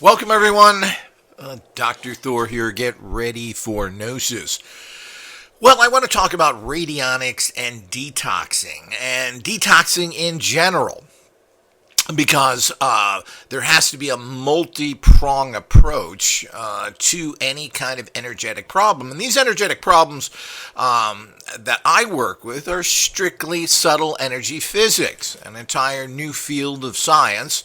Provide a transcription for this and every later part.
Welcome, everyone. Dr. Thor here. Get ready for Gnosis. Well, I want to talk about radionics and detoxing in general, because there has to be a multi-prong approach to any kind of energetic problem. And these energetic problems that I work with are strictly subtle energy physics, an entire new field of science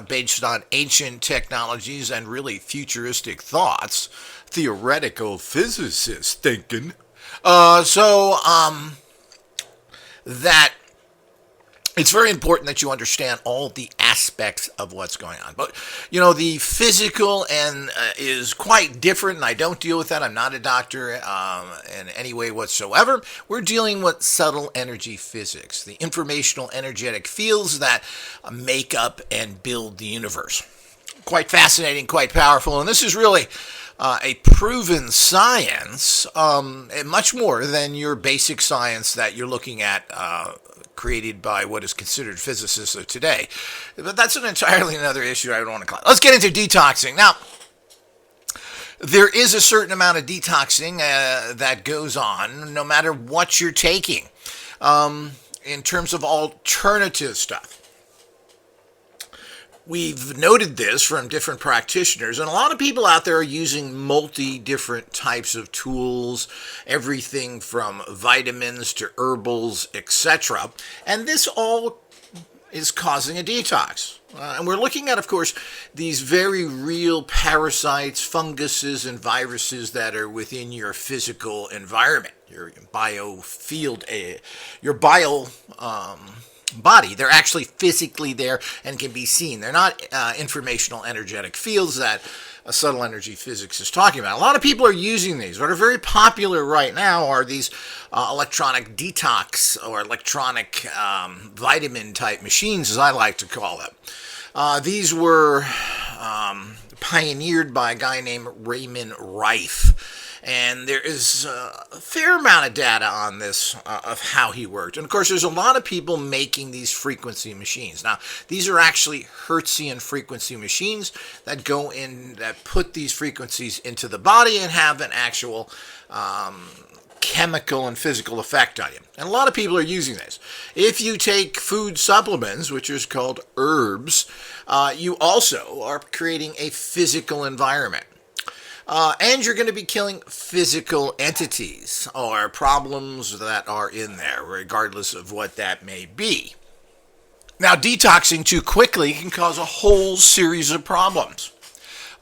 based on ancient technologies and really futuristic thoughts, theoretical physicists thinking. That it's very important that you understand all the aspects of what's going on. But, the physical is quite different, and I don't deal with that. I'm not a doctor in any way whatsoever. We're dealing with subtle energy physics, the informational energetic fields that make up and build the universe. Quite fascinating, quite powerful, and this is really a proven science, much more than your basic science that you're looking at created by what is considered physicists of today. But that's an entirely another issue I don't want to call. Let's get into detoxing. Now, there is a certain amount of detoxing that goes on no matter what you're taking in terms of alternative stuff. We've noted this from different practitioners, and a lot of people out there are using different types of tools, everything from vitamins to herbals, etc. And this all is causing a detox. And we're looking at, of course, these very real parasites, funguses, and viruses that are within your physical environment, your biofield, your body. They're actually physically there and can be seen. They're not informational energetic fields that subtle energy physics is talking about. A lot of people are using these. What are very popular right now are these electronic detox or electronic vitamin type machines, as I like to call them. These were pioneered by a guy named Raymond Rife. And there is a fair amount of data on this, of how he worked. And of course, there's a lot of people making these frequency machines. Now, these are actually Hertzian frequency machines that go in, that put these frequencies into the body and have an actual chemical and physical effect on you. And a lot of people are using this. If you take food supplements, which is called herbs, you also are creating a physical environment. And you're going to be killing physical entities or problems that are in there, regardless of what that may be. Now, detoxing too quickly can cause a whole series of problems.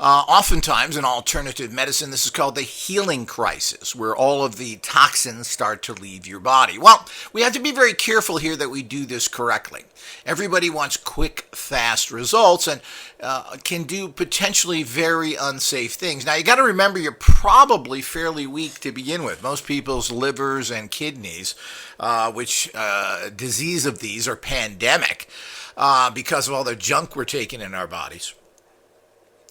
Oftentimes in alternative medicine, this is called the healing crisis, where all of the toxins start to leave your body. Well, we have to be very careful here that we do this correctly. Everybody wants quick, fast results and can do potentially very unsafe things. Now, you got to remember you're probably fairly weak to begin with. Most people's livers and kidneys, which disease of these are pandemic because of all the junk we're taking in our bodies.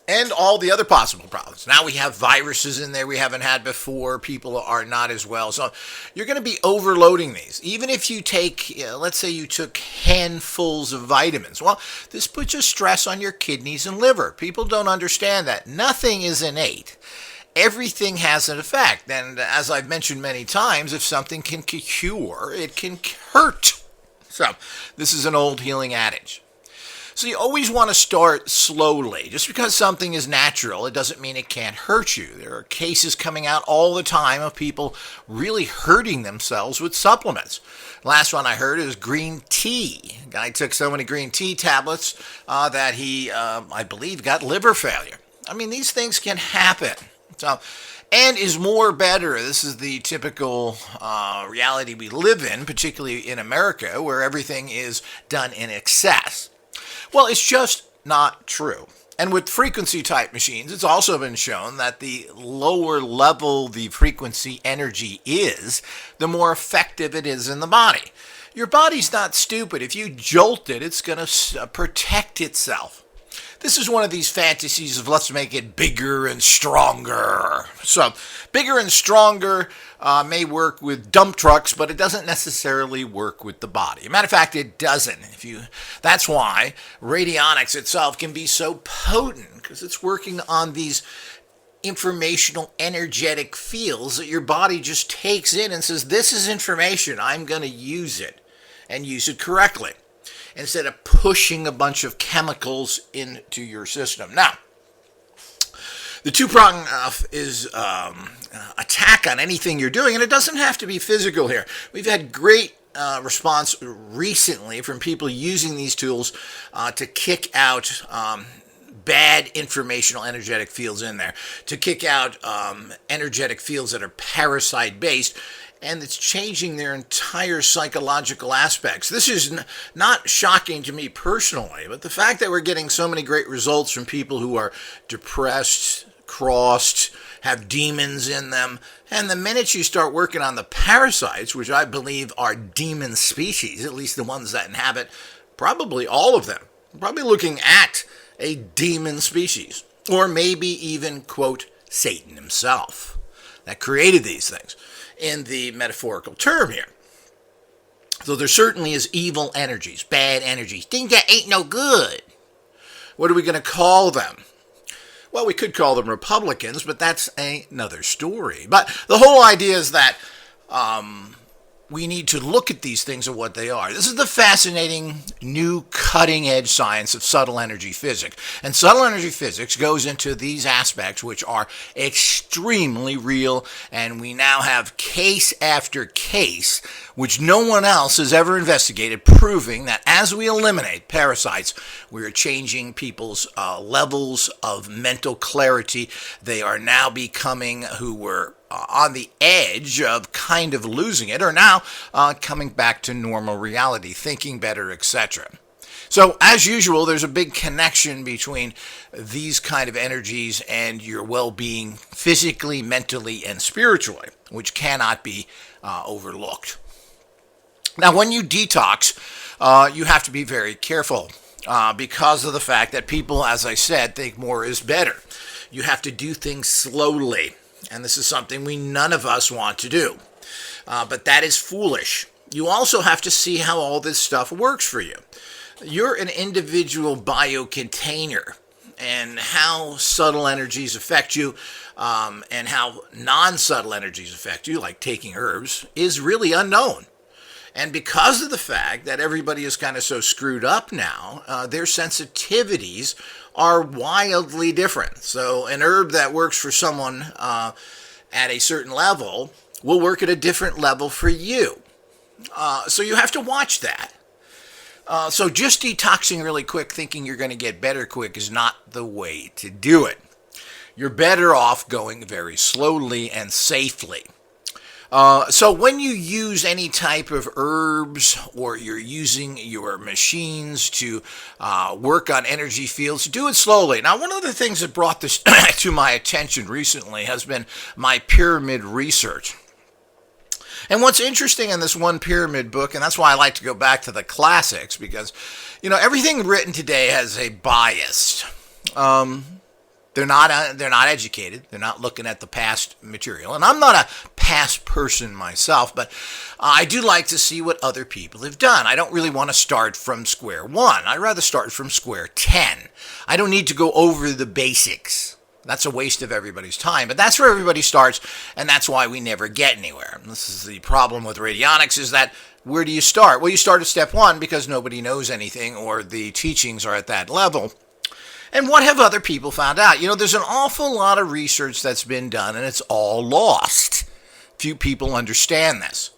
And all the other possible problems. Now we have viruses in there we haven't had before. People are not as well. So you're going to be overloading these. Even if you take, let's say you took handfuls of vitamins. Well, this puts a stress on your kidneys and liver. People don't understand that. Nothing is innate. Everything has an effect. And as I've mentioned many times, if something can cure, it can hurt. So this is an old healing adage. So you always want to start slowly. Just because something is natural, it doesn't mean it can't hurt you. There are cases coming out all the time of people really hurting themselves with supplements. Last one I heard is green tea. A guy took so many green tea tablets that he, I believe, got liver failure. I mean, these things can happen. So, and is more better. This is the typical reality we live in, particularly in America, where everything is done in excess. Well, it's just not true. And with frequency type machines, it's also been shown that the lower level the frequency energy is, the more effective it is in the body. Your body's not stupid. If you jolt it, it's going to protect itself. This is one of these fantasies of let's make it bigger and stronger. So, bigger and stronger may work with dump trucks, but it doesn't necessarily work with the body. As a matter of fact, it doesn't. That's why Radionics itself can be so potent, because it's working on these informational energetic fields that your body just takes in and says, this is information, I'm going to use it, and use it correctly, instead of pushing a bunch of chemicals into your system. Now, the two-prong is attack on anything you're doing, and it doesn't have to be physical here. We've had great response recently from people using these tools to kick out bad informational energetic fields in there, to kick out energetic fields that are parasite-based, and it's changing their entire psychological aspects. This is not shocking to me personally, but the fact that we're getting so many great results from people who are depressed, crossed, have demons in them, and the minute you start working on the parasites, which I believe are demon species, at least the ones that inhabit probably all of them, probably looking at a demon species, or maybe even, quote, Satan himself, that created these things, in the metaphorical term here. So there certainly is evil energies, bad energies, things that ain't no good. What are we going to call them? Well, we could call them Republicans, but that's another story. But the whole idea is that we need to look at these things and what they are. This is the fascinating new cutting-edge science of subtle energy physics. And subtle energy physics goes into these aspects which are extremely real, and we now have case after case, which no one else has ever investigated, proving that as we eliminate parasites, we are changing people's levels of mental clarity. They are now becoming who were on the edge of kind of losing it, or now coming back to normal reality, thinking better, etc. So, as usual, there's a big connection between these kind of energies and your well-being physically, mentally, and spiritually, which cannot be overlooked. Now, when you detox, you have to be very careful because of the fact that people, as I said, think more is better. You have to do things slowly. And this is something none of us want to do. But that is foolish. You also have to see how all this stuff works for you. You're an individual biocontainer, and how subtle energies affect you and how non-subtle energies affect you, like taking herbs, is really unknown. And because of the fact that everybody is kind of so screwed up now, their sensitivities are wildly different. So an herb that works for someone at a certain level will work at a different level for you. So you have to watch that. So just detoxing really quick, thinking you're going to get better quick, is not the way to do it. You're better off going very slowly and safely. So when you use any type of herbs, or you're using your machines to work on energy fields, do it slowly. Now, one of the things that brought this to my attention recently has been my pyramid research. And what's interesting in this one pyramid book, and that's why I like to go back to the classics, because, everything written today has a bias. They're not educated. They're not looking at the past material. And I'm not a past person myself, but I do like to see what other people have done. I don't really want to start from square one. I'd rather start from square 10. I don't need to go over the basics. That's a waste of everybody's time. But that's where everybody starts, and that's why we never get anywhere. And this is the problem with Radionics, is that where do you start? Well, you start at step one because nobody knows anything, or the teachings are at that level. And what have other people found out? There's an awful lot of research that's been done, and it's all lost. Few people understand this.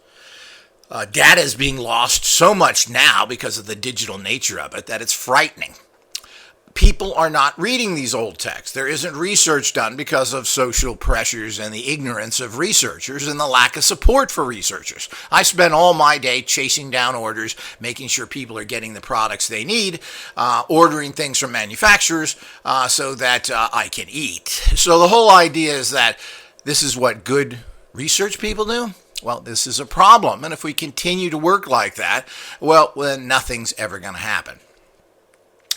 Data is being lost so much now because of the digital nature of it that it's frightening. People are not reading these old texts. There isn't research done because of social pressures and the ignorance of researchers and the lack of support for researchers. I spend all my day chasing down orders, making sure people are getting the products they need, ordering things from manufacturers so that I can eat. So the whole idea is that this is what good research people do. Well, this is a problem. And if we continue to work like that, well, then nothing's ever going to happen.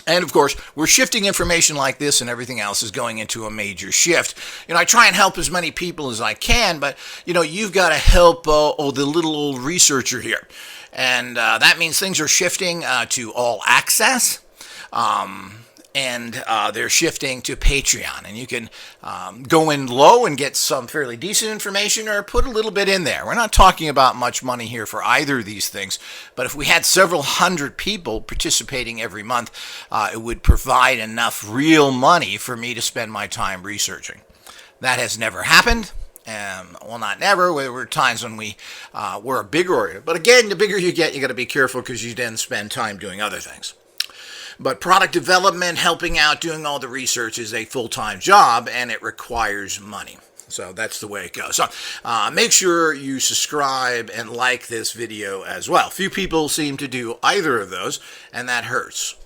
And of course, we're shifting information like this, and everything else is going into a major shift. I try and help as many people as I can, but you've got to help the little old researcher here. And that means things are shifting to all access. And they're shifting to Patreon. And you can go in low and get some fairly decent information, or put a little bit in there. We're not talking about much money here for either of these things, but if we had several hundred people participating every month, it would provide enough real money for me to spend my time researching. That has never happened. Well, not never. There were times when we were a bigger order. But again, the bigger you get, you got to be careful, because you then spend time doing other things. But product development, helping out, doing all the research is a full-time job, and it requires money. So that's the way it goes. So make sure you subscribe and like this video as well. Few people seem to do either of those, and that hurts.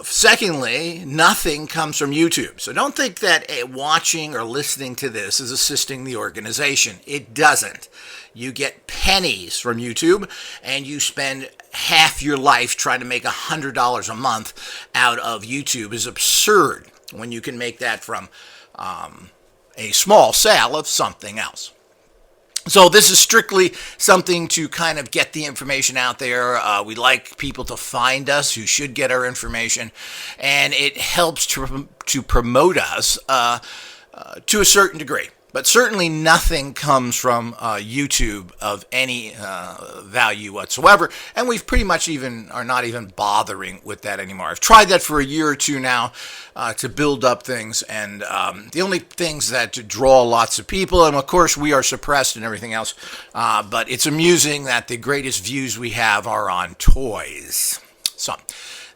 Secondly, nothing comes from YouTube. So don't think that watching or listening to this is assisting the organization. It doesn't. You get pennies from YouTube, and you spend half your life trying to make $100 a month out of YouTube. Is absurd when you can make that from a small sale of something else. So this is strictly something to kind of get the information out there. We like people to find us who should get our information, and it helps to promote us to a certain degree. But certainly nothing comes from YouTube of any value whatsoever, and we've pretty much are not even bothering with that anymore. I've tried that for a year or two now to build up things, and the only things that draw lots of people, and of course we are suppressed and everything else, but it's amusing that the greatest views we have are on toys. So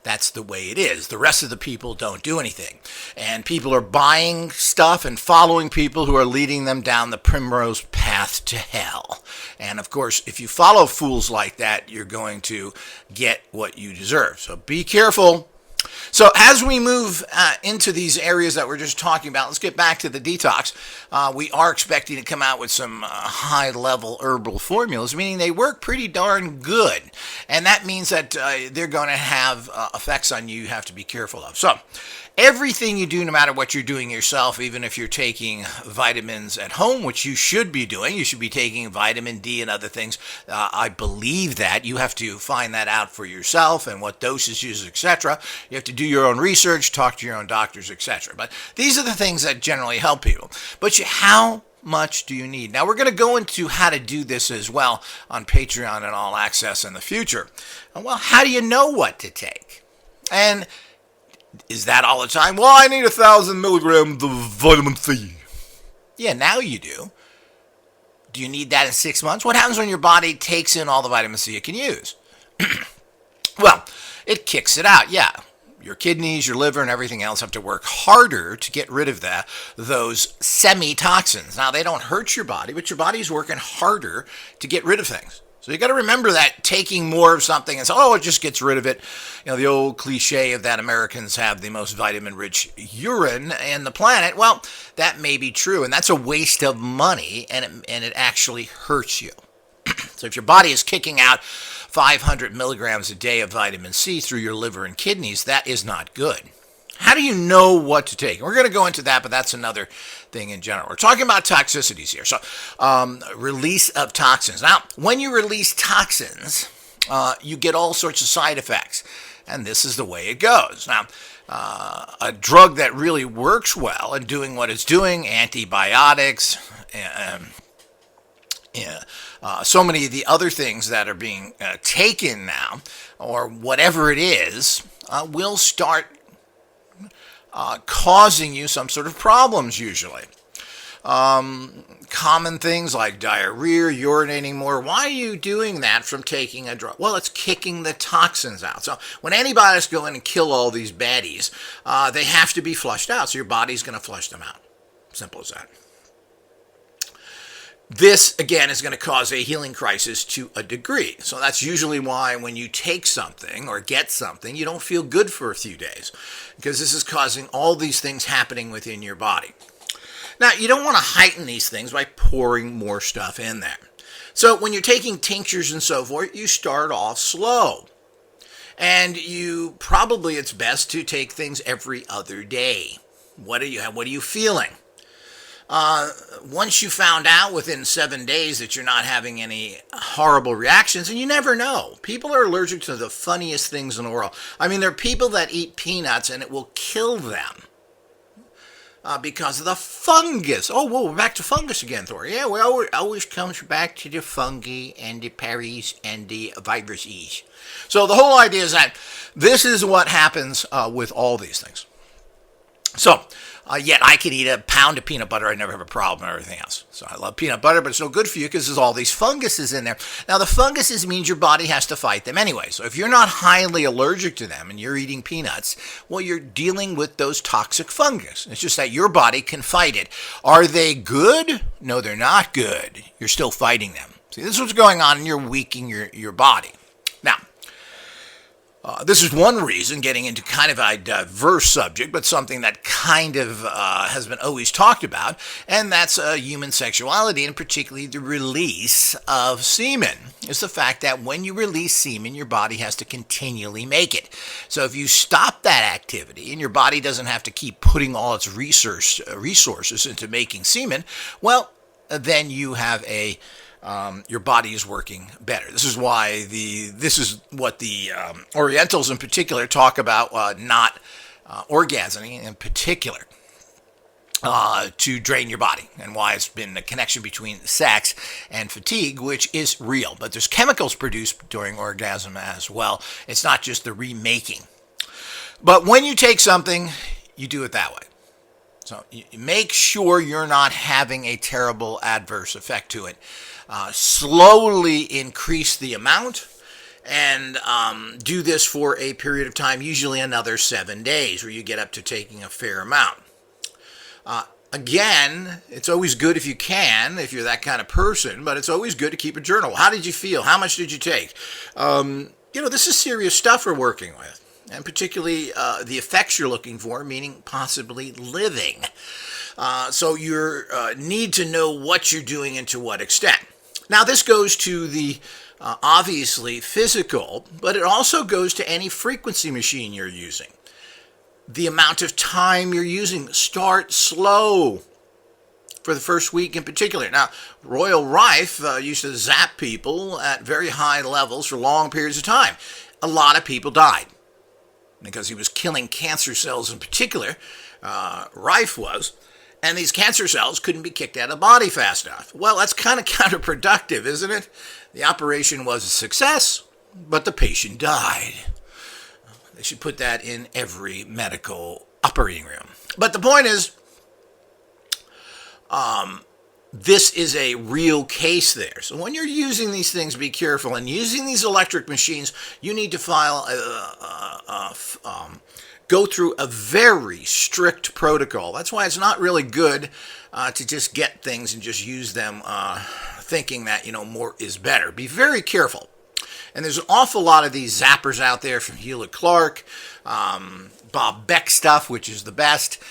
that's the way it is. The rest of the people don't do anything. And people are buying stuff and following people who are leading them down the primrose path to hell. And of course, if you follow fools like that, you're going to get what you deserve. So be careful. So as we move into these areas that we're just talking about, let's get back to the detox. We are expecting to come out with some high-level herbal formulas, meaning they work pretty darn good. And that means that they're going to have effects on you have to be careful of. So everything you do, no matter what you're doing yourself, even if you're taking vitamins at home, which you should be doing, you should be taking vitamin D and other things. I believe that. You have to find that out for yourself and what dosages, etc. You have to do your own research, talk to your own doctors, etc. But these are the things that generally help people. But how much do you need? Now, we're going to go into how to do this as well on Patreon and All Access in the future. Well, how do you know what to take? And is that all the time? Well, I need 1,000 milligrams of vitamin C. Yeah, now you do. Do you need that in 6 months? What happens when your body takes in all the vitamin C it can use? Well, it kicks it out, yeah. Your kidneys, your liver, and everything else have to work harder to get rid of those semi-toxins. Now, they don't hurt your body, but your body's working harder to get rid of things. So you got to remember that taking more of something and say, oh, it just gets rid of it. The old cliche of that Americans have the most vitamin-rich urine in the planet. Well, that may be true, and that's a waste of money, and it actually hurts you. So if your body is kicking out 500 milligrams a day of vitamin C through your liver and kidneys, that is not good. How do you know what to take? We're going to go into that, but that's another thing in general. We're talking about toxicities here. So release of toxins. Now, when you release toxins, you get all sorts of side effects, and this is the way it goes. Now, a drug that really works well and doing what it's doing, antibiotics, so many of the other things that are being taken now, or whatever it is, will start causing you some sort of problems usually. Common things like diarrhea, urinating more. Why are you doing that from taking a drug? Well, it's kicking the toxins out. So when antibiotics go in and kill all these baddies, they have to be flushed out. So your body's going to flush them out. Simple as that. This, again, is going to cause a healing crisis to a degree. So that's usually why when you take something or get something, you don't feel good for a few days, because this is causing all these things happening within your body. Now, you don't want to heighten these things by pouring more stuff in there. So when you're taking tinctures and so forth, you start off slow. And it's best to take things every other day. What are you feeling? Once you found out within 7 days that you're not having any horrible reactions, and you never know. People are allergic to the funniest things in the world. I mean, there are people that eat peanuts and it will kill them because of the fungus. Oh, whoa, we're back to fungus again, Thor. Yeah, well, it always comes back to the fungi and the paris and the viruses. So the whole idea is that this is what happens with all these things. So, yet I can eat a pound of peanut butter. I never have a problem or everything else. So I love peanut butter, but it's no good for you because there's all these funguses in there. Now, the funguses means your body has to fight them anyway. So if you're not highly allergic to them and you're eating peanuts, well, you're dealing with those toxic fungus. It's just that your body can fight it. Are they good? No, they're not good. You're still fighting them. See, this is what's going on, and you're weakening your body. Now, this is one reason, getting into kind of a diverse subject, but something that kind of has been always talked about, and that's human sexuality, and particularly the release of semen. It's the fact that when you release semen, your body has to continually make it. So if you stop that activity, and your body doesn't have to keep putting all its resources into making semen, well, then you have your body is working better. This is why this is what the Orientals in particular talk about, not orgasming in particular, to drain your body, and why it's been a connection between sex and fatigue, which is real. But there's chemicals produced during orgasm as well. It's not just the remaking. But when you take something, you do it that way. So you make sure you're not having a terrible adverse effect to it. Slowly increase the amount, and do this for a period of time, usually another 7 days, where you get up to taking a fair amount. Again, it's always good if you can, if you're that kind of person, but it's always good to keep a journal. How did you feel? How much did you take? This is serious stuff we're working with, and particularly the effects you're looking for, meaning possibly living. So you need to know what you're doing and to what extent. Now, this goes to the obviously physical, but it also goes to any frequency machine you're using. The amount of time you're using. Start slow for the first week in particular. Now, Royal Rife used to zap people at very high levels for long periods of time. A lot of people died because he was killing cancer cells in particular. Rife was. And these cancer cells couldn't be kicked out of the body fast enough. Well, that's kind of counterproductive, isn't it? The operation was a success, but the patient died. They should put that in every medical operating room. But the point is, this is a real case there. So when you're using these things, be careful. And using these electric machines, you need to go through a very strict protocol. That's why it's not really good to just get things and just use them thinking that, more is better. Be very careful. And there's an awful lot of these zappers out there from Hewlett Clark, Bob Beck stuff, which is the best.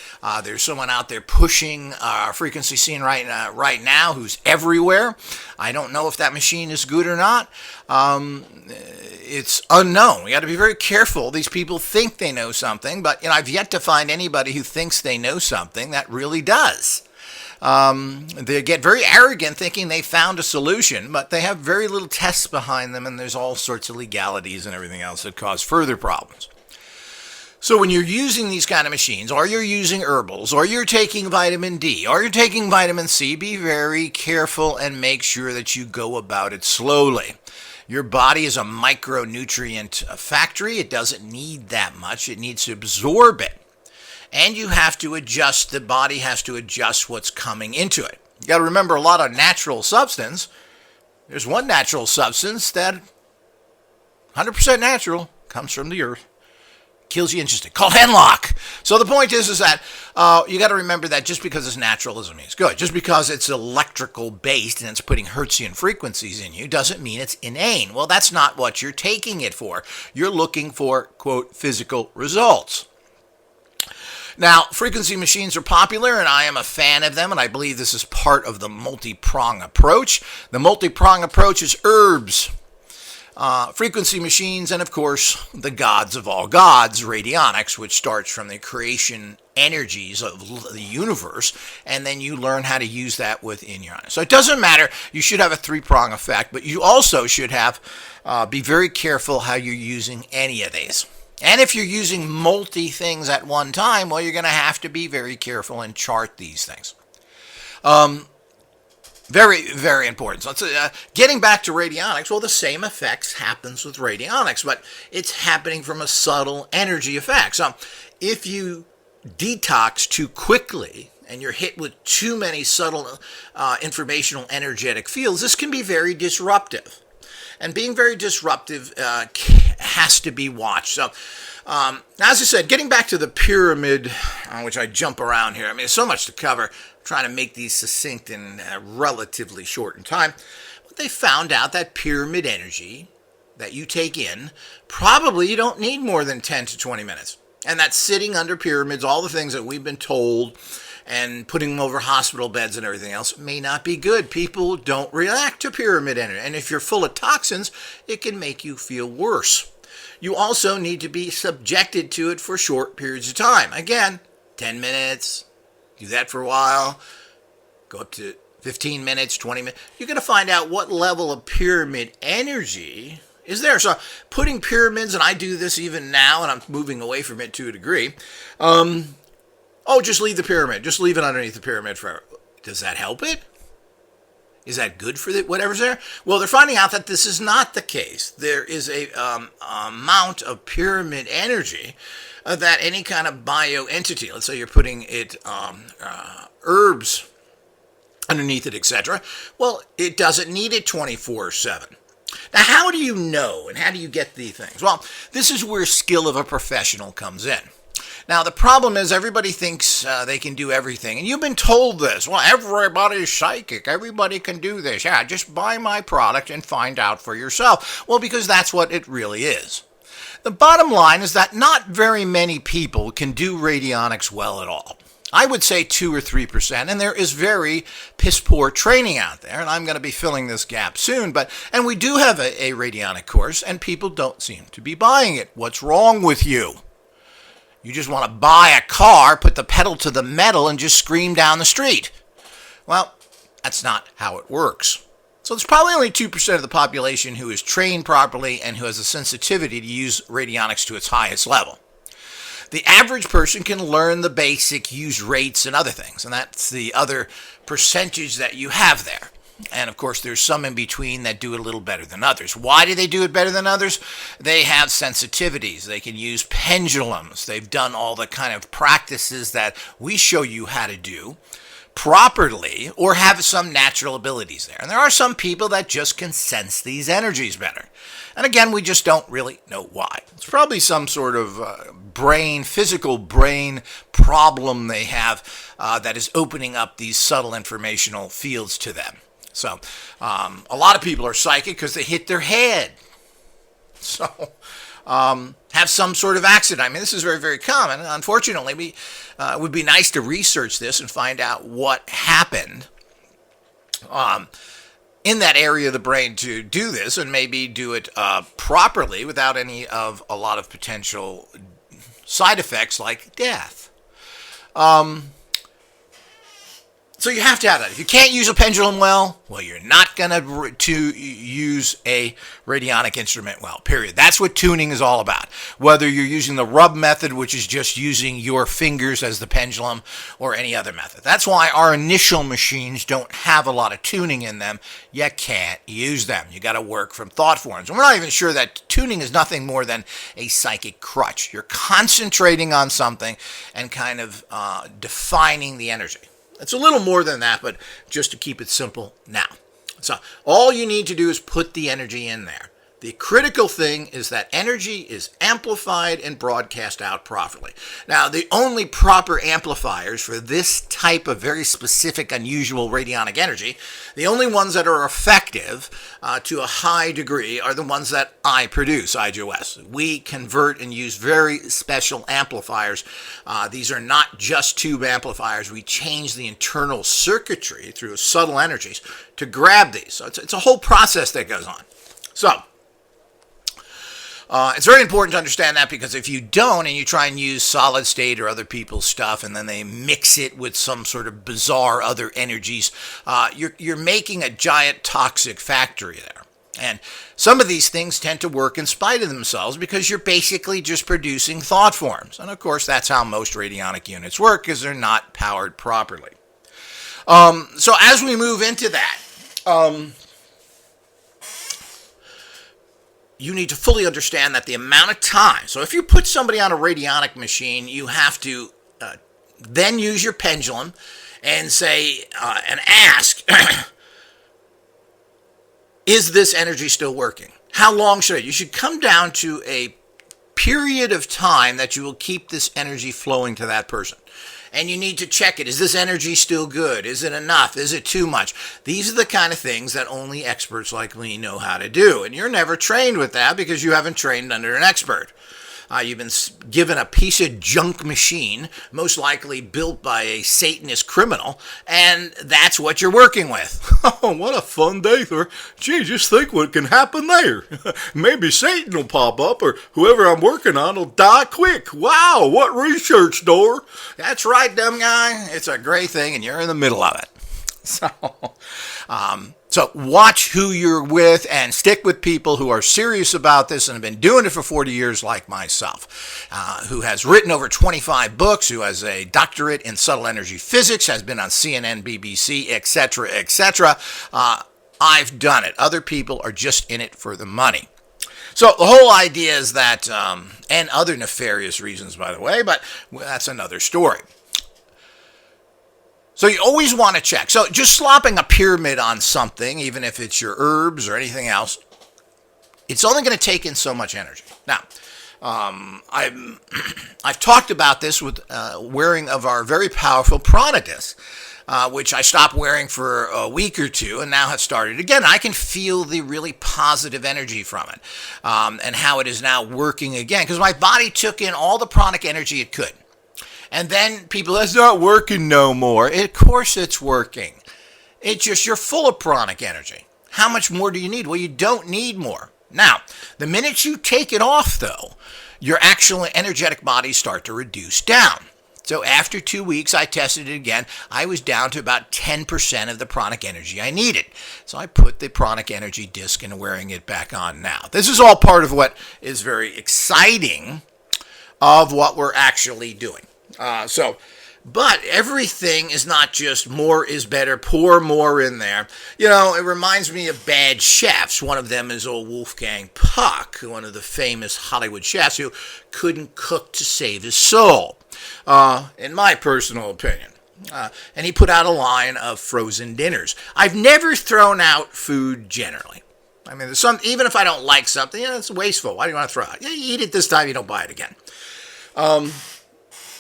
There's someone out there pushing frequency scene right now who's everywhere. I don't know if that machine is good or not. It's unknown. We got to be very careful. These people think they know something, but I've yet to find anybody who thinks they know something that really does. They get very arrogant thinking they found a solution, but they have very little tests behind them, and there's all sorts of legalities and everything else that cause further problems. So when you're using these kind of machines, or you're using herbals, or you're taking vitamin D, or you're taking vitamin C, be very careful and make sure that you go about it slowly. Your body is a micronutrient factory. It doesn't need that much. It needs to absorb it. And you have to adjust, the body has to adjust what's coming into it. You got to remember, a lot of natural substance. There's one natural substance that 100% natural, comes from the earth, kills you instantly, called hemlock. So the point is that you got to remember that just because it's natural doesn't mean it's good. Just because it's electrical based and it's putting Hertzian frequencies in you doesn't mean it's inane. Well, that's not what you're taking it for. You're looking for, quote, physical results. Now, frequency machines are popular, and I am a fan of them, and I believe this is part of the multi-prong approach. The multi-prong approach is herbs. frequency machines, and of course, the gods of all gods, Radionics, which starts from the creation energies of the universe, and then you learn how to use that within your own. So it doesn't matter. You should have a three-prong effect, but you also should have be very careful how you're using any of these. And if you're using multi things at one time, well, you're going to have to be very careful and chart these things. Very, very important. So getting back to radionics, well, the same effects happens with radionics, but it's happening from a subtle energy effect. So if you detox too quickly and you're hit with too many subtle informational energetic fields, this can be very disruptive. And being very disruptive has to be watched. So, as I said, getting back to the pyramid, which I jump around here, I mean, there's so much to cover. I'm trying to make these succinct in a relatively short time. But they found out that pyramid energy that you take in, probably you don't need more than 10 to 20 minutes. And that's sitting under pyramids, all the things that we've been told, and putting them over hospital beds and everything else may not be good. People don't react to pyramid energy. And if you're full of toxins, it can make you feel worse. You also need to be subjected to it for short periods of time. Again, 10 minutes, do that for a while, go up to 15 minutes, 20 minutes. You're going to find out what level of pyramid energy is there. So putting pyramids, and I do this even now, and I'm moving away from it to a degree, just leave the pyramid. Just leave it underneath the pyramid forever. Does that help it? Is that good for whatever's there? Well, they're finding out that this is not the case. There is a amount of pyramid energy that any kind of bioentity, let's say you're putting it herbs underneath it, etc. Well, it doesn't need it 24/7. Now, how do you know, and how do you get these things? Well, this is where skill of a professional comes in. Now, the problem is everybody thinks they can do everything. And you've been told this. Well, everybody's psychic. Everybody can do this. Yeah, just buy my product and find out for yourself. Well, because that's what it really is. The bottom line is that not very many people can do radionics well at all. I would say 2 or 3%, and there is very piss-poor training out there, and I'm going to be filling this gap soon. And we do have a radionic course, and people don't seem to be buying it. What's wrong with you? You just want to buy a car, put the pedal to the metal, and just scream down the street. Well, that's not how it works. So it's probably only 2% of the population who is trained properly and who has a sensitivity to use radionics to its highest level. The average person can learn the basic use rates and other things, and that's the other percentage that you have there. And of course, there's some in between that do it a little better than others. Why do they do it better than others? They have sensitivities. They can use pendulums. They've done all the kind of practices that we show you how to do properly, or have some natural abilities there. And there are some people that just can sense these energies better. And again, we just don't really know why. It's probably some sort of physical brain problem they have that is opening up these subtle informational fields to them. So a lot of people are psychic because they hit their head. So have some sort of accident. I mean, this is very, very common. Unfortunately, it would be nice to research this and find out what happened in that area of the brain to do this, and maybe do it properly without any of a lot of potential side effects like death. So you have to have that. If you can't use a pendulum well, you're not going to use a radionic instrument well, period. That's what tuning is all about. Whether you're using the rub method, which is just using your fingers as the pendulum, or any other method. That's why our initial machines don't have a lot of tuning in them. You can't use them. You got to work from thought forms. And we're not even sure that tuning is nothing more than a psychic crutch. You're concentrating on something and kind of defining the energy. It's a little more than that, but just to keep it simple now. So all you need to do is put the energy in there. The critical thing is that energy is amplified and broadcast out properly. Now, the only proper amplifiers for this type of very specific, unusual radionic energy, the only ones that are effective to a high degree are the ones that I produce, IGOS. We convert and use very special amplifiers. These are not just tube amplifiers. We change the internal circuitry through subtle energies to grab these. So it's a whole process that goes on. So, It's very important to understand that, because if you don't and you try and use solid state or other people's stuff and then they mix it with some sort of bizarre other energies, you're making a giant toxic factory there. And some of these things tend to work in spite of themselves because you're basically just producing thought forms. And of course, that's how most radionic units work, because they're not powered properly. So as we move into that, you need to fully understand that the amount of time. So if you put somebody on a radionic machine, you have to then use your pendulum and say, and ask, is this energy still working? How long should it? You should come down to a period of time that you will keep this energy flowing to that person. And you need to check it. Is this energy still good? Is it enough? Is it too much? These are the kind of things that only experts like me know how to do. And you're never trained with that because you haven't trained under an expert. You've been given a piece of junk machine, most likely built by a Satanist criminal, and that's what you're working with. Oh, what a fun day, sir. Gee, just think what can happen there. Maybe Satan will pop up, or whoever I'm working on will die quick. Wow, what research, Dor? That's right, dumb guy. It's a great thing, and you're in the middle of it. So watch who you're with and stick with people who are serious about this and have been doing it for 40 years like myself, who has written over 25 books, who has a doctorate in subtle energy physics, has been on CNN, BBC, etc., etc. I've done it. Other people are just in it for the money. So the whole idea is that, and other nefarious reasons, by the way, but that's another story. So you always want to check. So just slopping a pyramid on something, even if it's your herbs or anything else, it's only going to take in so much energy. Now, I've talked about this with wearing of our very powerful prana disc, which I stopped wearing for a week or two and now have started again. I can feel the really positive energy from it, and how it is now working again, because my body took in all the pranic energy it could. And then people, that's not working no more. Of course it's working. It's just you're full of pranic energy. How much more do you need? Well, you don't need more. Now, the minute you take it off, though, your actual energetic bodies start to reduce down. So after 2 weeks, I tested it again. I was down to about 10% of the pranic energy I needed. So I put the pranic energy disc and wearing it back on now. This is all part of what is very exciting of what we're actually doing. But everything is not just more is better, pour more in there. You know, it reminds me of bad chefs. One of them is old Wolfgang Puck, one of the famous Hollywood chefs who couldn't cook to save his soul, in my personal opinion. And he put out a line of frozen dinners. I've never thrown out food generally. I mean, there's some, even if I don't like something, it's wasteful. Why do you want to throw it? Yeah, you eat it this time, you don't buy it again.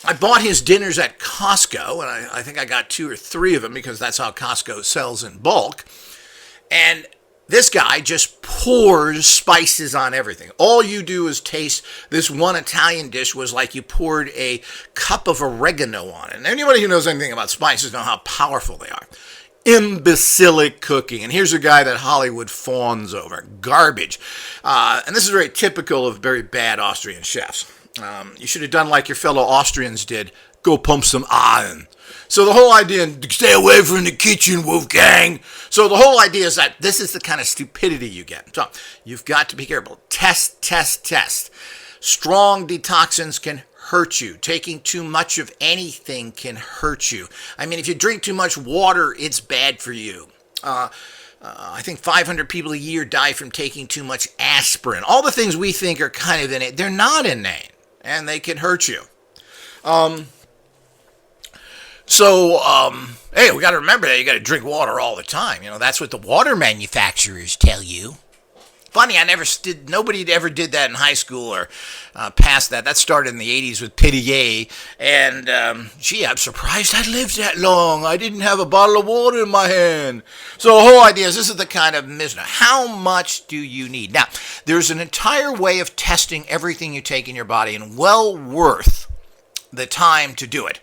I bought his dinners at Costco, and I think I got 2 or 3 of them because that's how Costco sells in bulk. And this guy just pours spices on everything. All you do is taste. This one Italian dish was like you poured a cup of oregano on it. And anybody who knows anything about spices knows how powerful they are. Imbecilic cooking. And here's a guy that Hollywood fawns over. Garbage. And this is very typical of very bad Austrian chefs. You should have done like your fellow Austrians did. Go pump some iron. So the whole idea, stay away from the kitchen, Wolfgang. So the whole idea is that this is the kind of stupidity you get. So you've got to be careful. Test, test, test. Strong detoxins can hurt you. Taking too much of anything can hurt you. I mean, if you drink too much water, it's bad for you. I think 500 people a year die from taking too much aspirin. All the things we think are kind of innate, they're not innate. And they can hurt you. Hey, we got to remember that you got to drink water all the time. You know, that's what the water manufacturers tell you. Funny, nobody ever did that in high school or past that. That started in the 80s with Perrier. And, I'm surprised I lived that long. I didn't have a bottle of water in my hand. So the whole idea is this is the kind of misery. How much do you need? Now, there's an entire way of testing everything you take in your body and well worth the time to do it.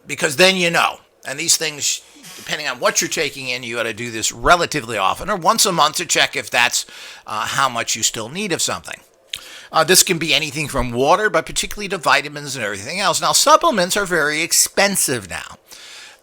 Because then you know. And these things, depending on what you're taking in, you got to do this relatively often or once a month to check if that's how much you still need of something. This can be anything from water, but particularly to vitamins and everything else. Now, supplements are very expensive now.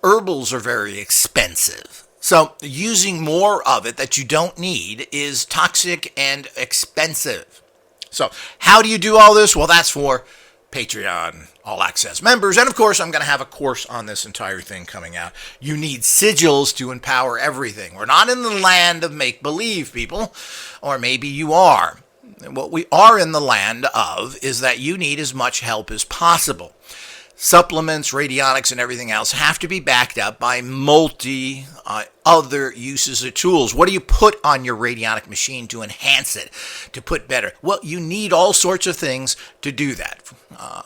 Herbals are very expensive. So using more of it that you don't need is toxic and expensive. So how do you do all this? Well, that's for Patreon All Access members. And of course, I'm going to have a course on this entire thing coming out. You need sigils to empower everything. We're not in the land of make-believe, people. Or maybe you are. What we are in the land of is that you need as much help as possible. Supplements, radionics, and everything else have to be backed up by other uses of tools. What do you put on your radionic machine to enhance it, to put better? Well, you need all sorts of things to do that.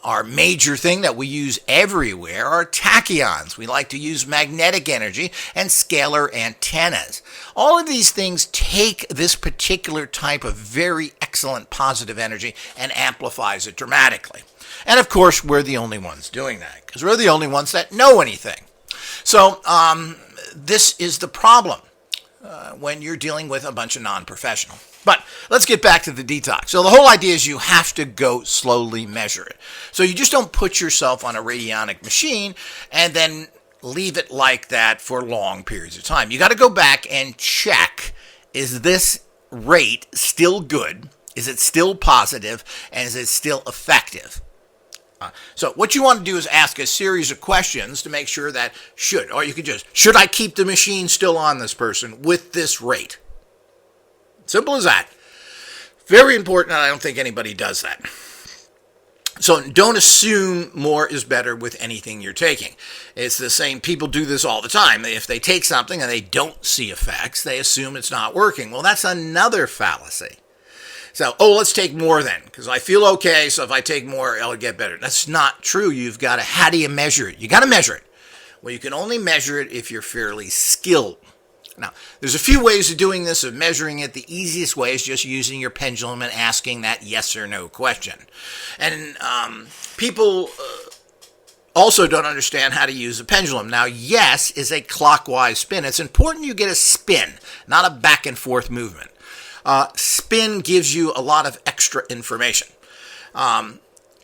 Our major thing that we use everywhere are tachyons. We like to use magnetic energy and scalar antennas. All of these things take this particular type of very excellent positive energy and amplifies it dramatically. And of course, we're the only ones doing that because we're the only ones that know anything. So this is the problem when you're dealing with a bunch of non-professional. But let's get back to the detox. So the whole idea is you have to go slowly measure it. So you just don't put yourself on a radionic machine and then leave it like that for long periods of time. You got to go back and check, is this rate still good? Is it still positive? And is it still effective? So what you want to do is ask a series of questions to make sure that should I keep the machine still on this person with this rate? Simple as that. Very important, and I don't think anybody does that. So don't assume more is better with anything you're taking. It's the same, people do this all the time. If they take something and they don't see effects, they assume it's not working. Well, that's another fallacy. So, let's take more then, because I feel okay, so if I take more, it'll get better. That's not true. How do you measure it? You got to measure it. Well, you can only measure it if you're fairly skilled. Now, there's a few ways of doing this, of measuring it. The easiest way is just using your pendulum and asking that yes or no question. And people also don't understand how to use a pendulum. Now, yes is a clockwise spin. It's important you get a spin, not a back and forth movement. Spin gives you a lot of extra information.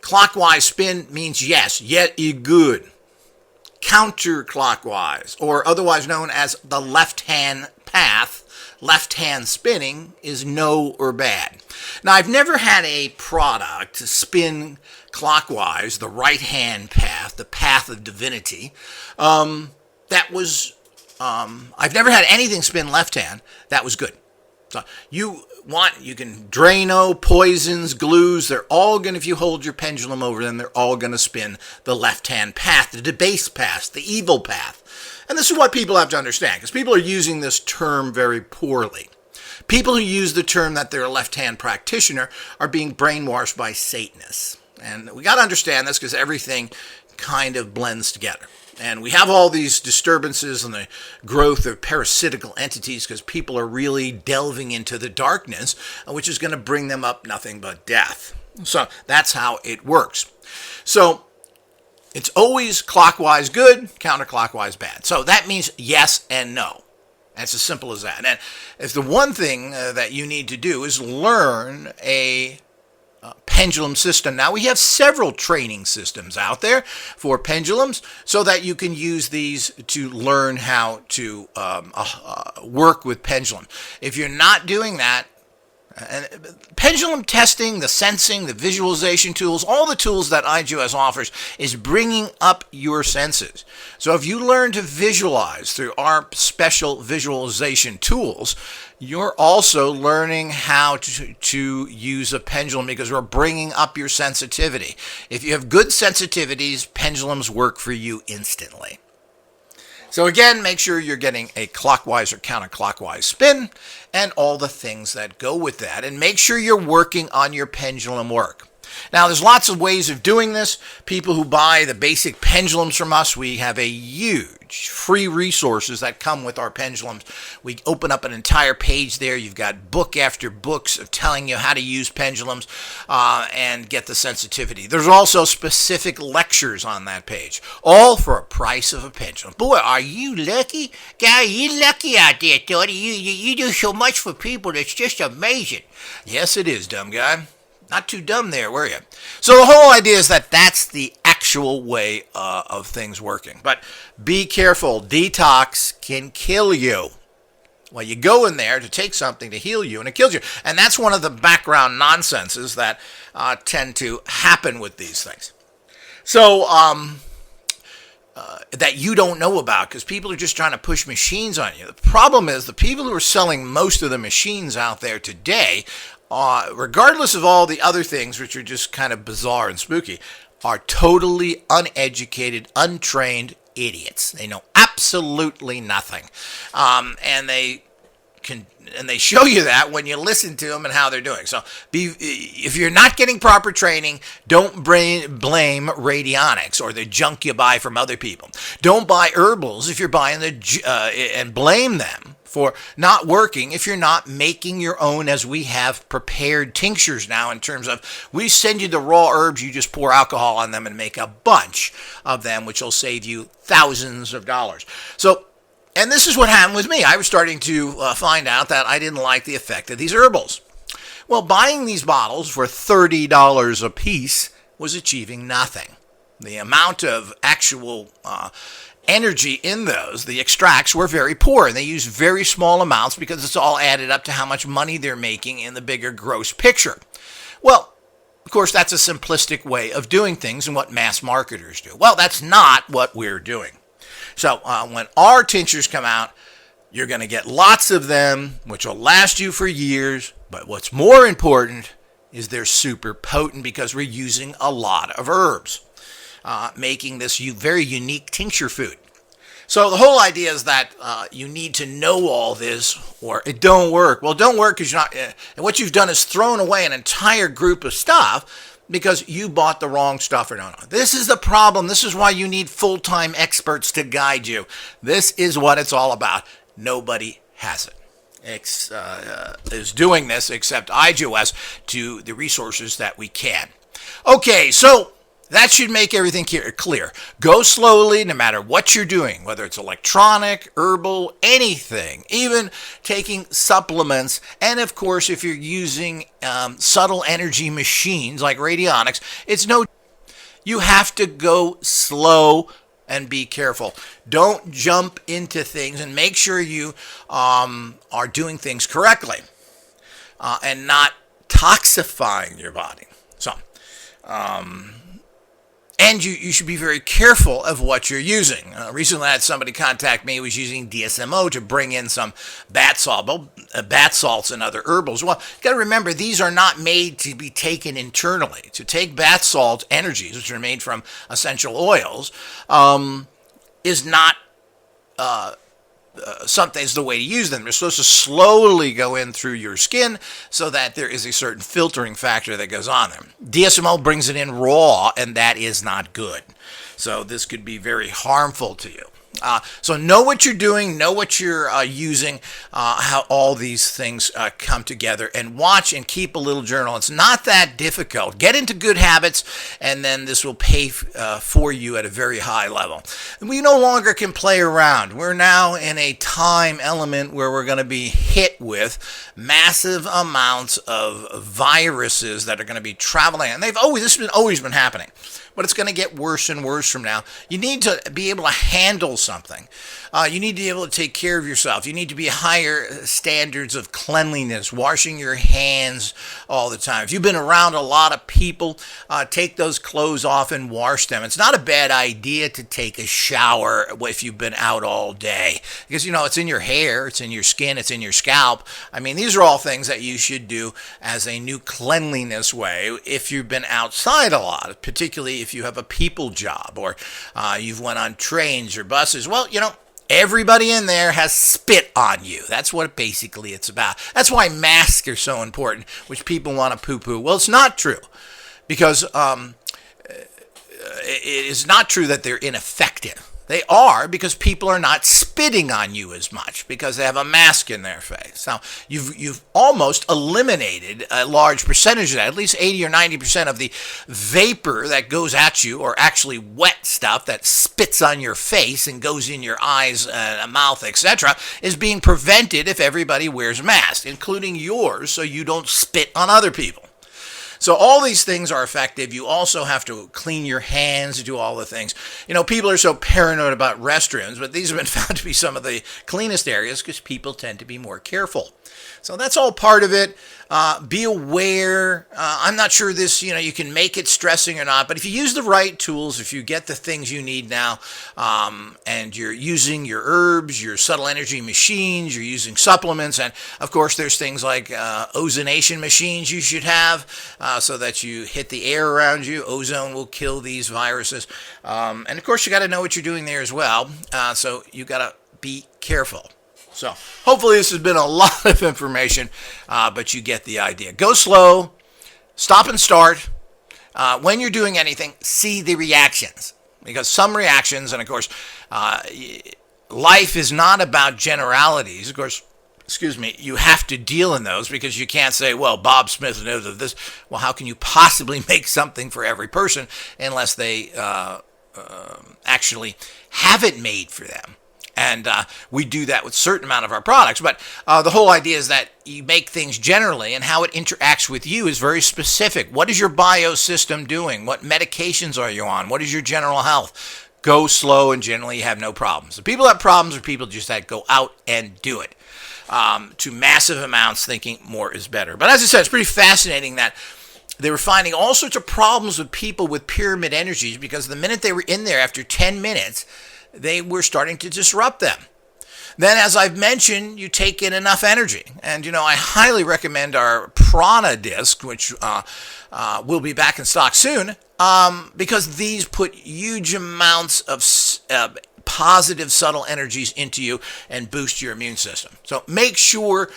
Clockwise spin means yes, yet you good. Counterclockwise, or otherwise known as the left-hand path, left-hand spinning is no or bad. Now, I've never had a product spin clockwise, the right-hand path, the path of divinity, I've never had anything spin left-hand that was good. So you can Drano, poisons, glues, they're all going to, if you hold your pendulum over them, they're all going to spin the left-hand path, the debased path, the evil path. And this is what people have to understand, because people are using this term very poorly. People who use the term that they're a left-hand practitioner are being brainwashed by Satanists. And we got to understand this because everything kind of blends together. And we have all these disturbances and the growth of parasitical entities because people are really delving into the darkness, which is going to bring them up nothing but death. So that's how it works. So it's always clockwise good, counterclockwise bad. So that means yes and no. That's as simple as that. And if the one thing that you need to do is learn a pendulum system. Now, we have several training systems out there for pendulums so that you can use these to learn how to work with pendulum. If you're not doing that, pendulum testing, the sensing, the visualization tools, all the tools that IGOS offers is bringing up your senses. So if you learn to visualize through our special visualization tools, you're also learning how to use a pendulum because we're bringing up your sensitivity. If you have good sensitivities, pendulums work for you instantly. So again, make sure you're getting a clockwise or counterclockwise spin and all the things that go with that. And make sure you're working on your pendulum work. Now, there's lots of ways of doing this. People who buy the basic pendulums from us, we have a huge free resources that come with our pendulums. We open up an entire page there. You've got book after books of telling you how to use pendulums and get the sensitivity. There's also specific lectures on that page, all for a price of a pendulum. Boy, are you lucky? Guy, you lucky out there, Tony. You do so much for people. It's just amazing. Yes, it is, dumb guy. Not too dumb there, were you? So the whole idea is that that's the actual way of things working. But be careful. Detox can kill you. Well, you go in there to take something to heal you, and it kills you. And that's one of the background nonsenses that tend to happen with these things. So, that you don't know about, because people are just trying to push machines on you. The problem is the people who are selling most of the machines out there today, regardless of all the other things, which are just kind of bizarre and spooky, are totally uneducated, untrained idiots. They know absolutely nothing. And they show you that when you listen to them and how they're doing. So if you're not getting proper training, don't blame Radionics or the junk you buy from other people. Don't buy herbals if you're buying and blame them for not working if you're not making your own, as we have prepared tinctures now, in terms of we send you the raw herbs, you just pour alcohol on them and make a bunch of them, which will save you thousands of dollars. So, and this is what happened with me. I was starting to find out that I didn't like the effect of these herbals. Well, buying these bottles for $30 a piece was achieving nothing. The amount of actual energy in those, the extracts, were very poor, and they use very small amounts because it's all added up to how much money they're making in the bigger gross picture. Well, of course, that's a simplistic way of doing things and what mass marketers do. Well, that's not what we're doing. So when our tinctures come out, you're going to get lots of them, which will last you for years. But what's more important is they're super potent because we're using a lot of herbs, making this very unique tincture food. So the whole idea is that you need to know all this or it don't work. Well, it don't work because you're not. And what you've done is thrown away an entire group of stuff because you bought the wrong stuff or not. This is the problem. This is why you need full-time experts to guide you. This is what it's all about. Nobody has it. Is doing this except IGOS to the resources that we can. Okay, so that should make everything clear. Go slowly no matter what you're doing, whether it's electronic, herbal, anything, even taking supplements. And of course, if you're using subtle energy machines like Radionics, you have to go slow and be careful. Don't jump into things, and make sure you are doing things correctly and not toxifying your body. So, and you should be very careful of what you're using. Recently, I had somebody contact me who was using DSMO to bring in some bath salts and other herbals. Well, you got to remember, these are not made to be taken internally. To take bath salt energies, which are made from essential oils, is not something's the way to use them. They're supposed to slowly go in through your skin so that there is a certain filtering factor that goes on there. DSMO brings it in raw, and that is not good. So this could be very harmful to you. So know what you're doing, know what you're using, how all these things come together, and watch and keep a little journal. It's not that difficult. Get into good habits, and then this will pay for you at a very high level. And we no longer can play around. We're now in a time element where we're going to be hit with massive amounts of viruses that are going to be traveling. And this has always been happening. But it's going to get worse and worse from now. You need to be able to handle something. You need to be able to take care of yourself. You need to be higher standards of cleanliness, washing your hands all the time. If you've been around a lot of people, take those clothes off and wash them. It's not a bad idea to take a shower if you've been out all day. Because, it's in your hair, it's in your skin, it's in your scalp. I mean, these are all things that you should do as a new cleanliness way if you've been outside a lot, particularly if you have a people job or you've went on trains or buses. Well, everybody in there has spit on you. That's what basically it's about. That's why masks are so important, which people want to poo-poo. Well, it's not true, because it is not true that they're ineffective. They are, because people are not spitting on you as much because they have a mask in their face. Now, you've almost eliminated a large percentage of that, at least 80 or 90% of the vapor that goes at you, or actually wet stuff that spits on your face and goes in your eyes, mouth, etc., is being prevented if everybody wears masks, including yours, so you don't spit on other people. So all these things are effective. You also have to clean your hands, do all the things. People are so paranoid about restrooms, but these have been found to be some of the cleanest areas because people tend to be more careful. So that's all part of it. Be aware. I'm not sure this, you can make it stressing or not, but if you use the right tools, if you get the things you need now, and you're using your herbs, your subtle energy machines, you're using supplements, and of course there's things like ozonation machines you should have so that you hit the air around you. Ozone will kill these viruses. And of course you got to know what you're doing there as well. So you got to be careful. So hopefully this has been a lot of information, but you get the idea. Go slow, stop and start. When you're doing anything, see the reactions. Because some reactions, and of course, life is not about generalities. Of course, you have to deal in those because you can't say, well, Bob Smith knows of this. Well, how can you possibly make something for every person unless they actually have it made for them? And we do that with a certain amount of our products. But the whole idea is that you make things generally, and how it interacts with you is very specific. What is your biosystem doing? What medications are you on? What is your general health? Go slow, and generally you have no problems. The people that have problems are people just that go out and do it to massive amounts, thinking more is better. But as I said, it's pretty fascinating that they were finding all sorts of problems with people with pyramid energies because the minute they were in there after 10 minutes, they were starting to disrupt them. Then, as I've mentioned, you take in enough energy. And, I highly recommend our Prana disc, which will be back in stock soon, because these put huge amounts of positive, subtle energies into you and boost your immune system. So make sure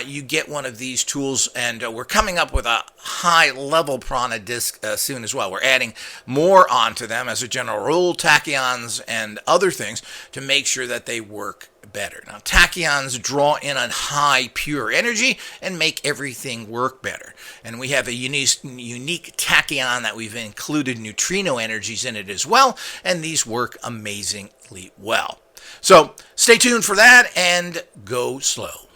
you get one of these tools, and we're coming up with a high-level Prana disc soon as well. We're adding more onto them as a general rule, tachyons and other things, to make sure that they work better. Now, tachyons draw in on high, pure energy and make everything work better. And we have a unique tachyon that we've included neutrino energies in it as well, and these work amazingly well. So stay tuned for that, and go slow.